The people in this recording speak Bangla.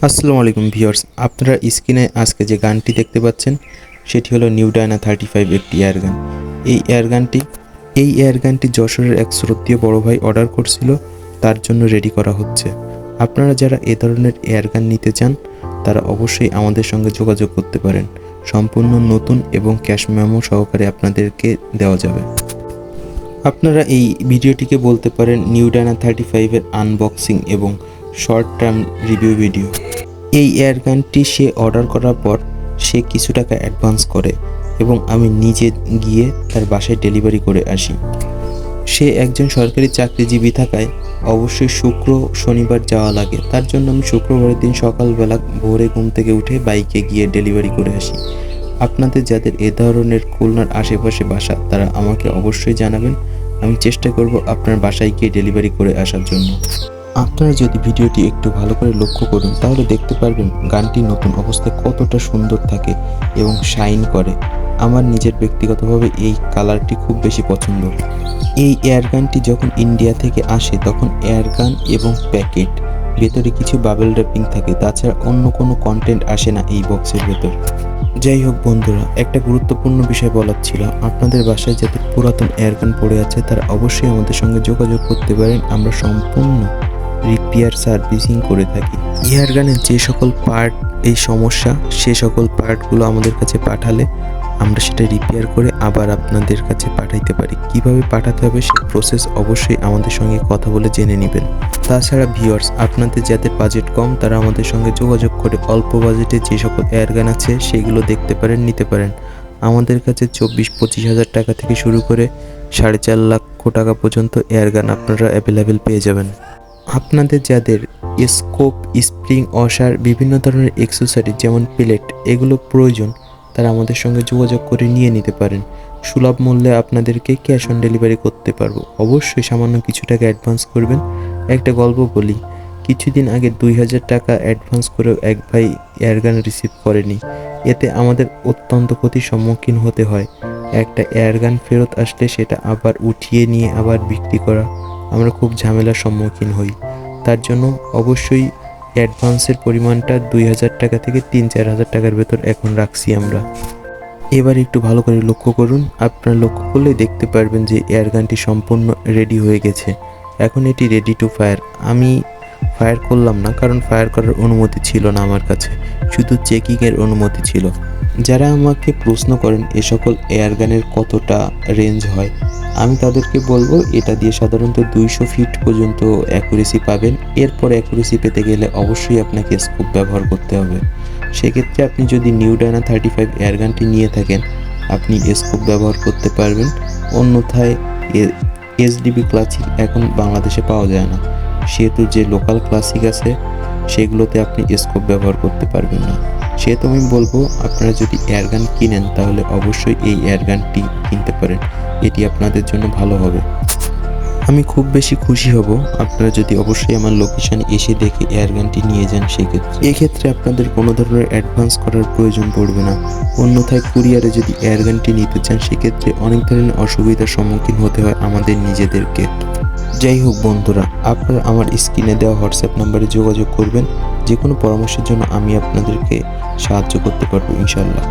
আসসালামু আলাইকুম ভিউয়ার্স, আপনারা স্ক্রিনে আজকে যে গানটি দেখতে পাচ্ছেন সেটি হলো নিউ ডায়না 35 একটি এয়ারগান। এই এয়ারগানটি যশোরের এক শ্রদ্ধেয় বড় ভাই অর্ডার করছিল, তার জন্য রেডি করা হচ্ছে। আপনারা যারা এ ধরনের এয়ারগান নিতে চান তারা অবশ্যই আমাদের সঙ্গে যোগাযোগ করতে পারেন। সম্পূর্ণ নতুন এবং ক্যাশ মেমো সহকারে আপনাদেরকে দেওয়া যাবে। আপনারা এই ভিডিওটিকে বলতে পারেন নিউ ডায়না 35 এর আনবক্সিং এবং শর্ট টার্ম রিভিউ ভিডিও। এই এয়ারগানটি সে অর্ডার করার পর সে কিছু টাকা অ্যাডভান্স করে এবং আমি নিজে গিয়ে তার বাসায় ডেলিভারি করে আসি। সে একজন সরকারি চাকরিজীবী থাকায় অবশ্যই শুক্র শনিবার যাওয়া লাগে, তার জন্য আমি শুক্রবারের দিন সকালবেলা ভোরে ঘুম থেকে উঠে বাইকে গিয়ে ডেলিভারি করে আসি। আপনাদের যাদের এ ধরনের খুলনার আশেপাশে বাসা তারা আমাকে অবশ্যই জানাবেন, আমি চেষ্টা করব আপনার বাসায় গিয়ে ডেলিভারি করে আসার জন্য। আপনারা যদি ভিডিওটি একটু ভালো করে লক্ষ্য করুন তাহলে দেখতে পারবেন গানটি নতুন অবস্থায় কতটা সুন্দর থাকে এবং শাইন করে। আমার নিজের ব্যক্তিগতভাবে এই কালারটি খুব বেশি পছন্দ। এই এয়ারগানটি যখন ইন্ডিয়া থেকে আসে তখন এয়ারগান এবং প্যাকেট, ভেতরে কিছু বাবেল র্যাপিং থাকে, তাছাড়া অন্য কোনো কন্টেন্ট আসে না এই বক্সের ভেতর। যাই হোক বন্ধুরা, একটা গুরুত্বপূর্ণ বিষয় বলার ছিল, আপনাদের বাসায় যাদের পুরাতন এয়ারগান পড়ে আছে তারা অবশ্যই আমাদের সঙ্গে যোগাযোগ করতে পারেন। আমরা সম্পূর্ণ রিপেয়ার সার্ভিসিং করে থাকি। এয়ারগানের যে সকল পার্ট এই সমস্যা সে সকল পার্টগুলো আমাদের কাছে পাঠালে আমরা সেটা রিপেয়ার করে আবার আপনাদের কাছে পাঠাইতে পারি। কিভাবে পাঠাতে হবে সেই প্রসেস অবশ্যই আমাদের সঙ্গে কথা বলে জেনে নেবেন। তাছাড়া ভিউয়ার্স, আপনাদের যাদের বাজেট কম তারা আমাদের সঙ্গে যোগাযোগ করে অল্প বাজেটে যে সকল এয়ারগান আছে সেগুলো দেখতে পারেন, নিতে পারেন। আমাদের কাছে 24-25 হাজার টাকা থেকে শুরু করে 4.5 লক্ষ টাকা পর্যন্ত এয়ারগান আপনারা অ্যাভেলেবেল পেয়ে যাবেন। আপনাদের যাদের স্কোপ, স্প্রিং, ওয়াশার, বিভিন্ন ধরনের অ্যাক্সেসরিজ যেমন প্লেট এগুলো প্রয়োজন তারা আমাদের সঙ্গে যোগাযোগ করে নিয়ে নিতে পারেন। সুলভ মূল্যে আপনাদেরকে ক্যাশ অন ডেলিভারি করতে পারবো। অবশ্যই সামান্য কিছু টাকা অ্যাডভান্স করবেন। একটা গল্প বলি, কিছুদিন আগে 2000 টাকা অ্যাডভান্স করেও এক ভাই এয়ারগান রিসিভ করেনি। এতে আমাদের অত্যন্ত ক্ষতির সম্মুখীন হতে হয়। একটা এয়ারগান ফেরত আসলে সেটা আবার উঠিয়ে নিয়ে আবার বিক্রি করা, আমরা খুব ঝামেলার সম্মুখীন হই। তার জন্য অবশ্যই অ্যাডভান্সের পরিমাণটা 2000 টাকা থেকে 3-4 হাজার টাকার ভেতর এখন রাখছি আমরা। এবার একটু ভালো করে লক্ষ্য করুন, আপনারা লক্ষ্য করলেই দেখতে পারবেন যে এয়ারগানটি সম্পূর্ণ রেডি হয়ে গেছে। এখন এটি রেডি টু ফায়ার। আমি ফায়ার করলাম না, কারণ ফায়ার করার অনুমতি ছিল না আমার কাছে, শুধু চেকিংয়ের অনুমতি ছিল। যারা আমাকে প্রশ্ন করেন এ সকল এয়ারগানের কতটা রেঞ্জ হয়, আমি তাদেরকে বলবো এটা দিয়ে সাধারণত 200 ফিট পর্যন্ত অ্যাকুরেসি পাবেন। এরপর অ্যাকুরেসি পেতে গেলে অবশ্যই আপনাকে স্কোপ ব্যবহার করতে হবে। সেক্ষেত্রে আপনি যদি নিউ ডায়না 35 এয়ারগানটি নিয়ে থাকেন আপনি স্কোপ ব্যবহার করতে পারবেন, অন্যথায় এসডিবি ক্লাসিক এখন বাংলাদেশে পাওয়া যায় না, সেহেতু যে লোকাল ক্লাসিক আছে সেগুলোতে আপনি স্কোপ ব্যবহার করতে পারবেন না। সেহেতু আমি বলবো আপনারা যদি এয়ারগান কিনেন তাহলে অবশ্যই এই এয়ারগানটি কিনতে পারেন, এটি আপনাদের জন্য ভালো হবে। আমি খুব বেশি খুশি হব আপনারা যদি অবশ্যই আমার লোকেশানে এসে দেখে এয়ারগানটি নিয়ে যান। এক্ষেত্রে আপনাদের কোনো ধরনের অ্যাডভান্স করার প্রয়োজন পড়বে না। অন্যথায় কুরিয়ারে যদি এয়ারগানটি নিতে চান সেক্ষেত্রে অনেক ধরনের অসুবিধার সম্মুখীন হতে হয় আমাদের নিজেদেরকে। যাই হোক বন্ধুরা, আপনারা আমার স্ক্রিনে দেওয়া হোয়াটসঅ্যাপ নাম্বারে যোগাযোগ করবেন। যে কোনো পরামর্শের জন্য আমি আপনাদেরকে সাহায্য করতে পারবো ইনশাল্লাহ।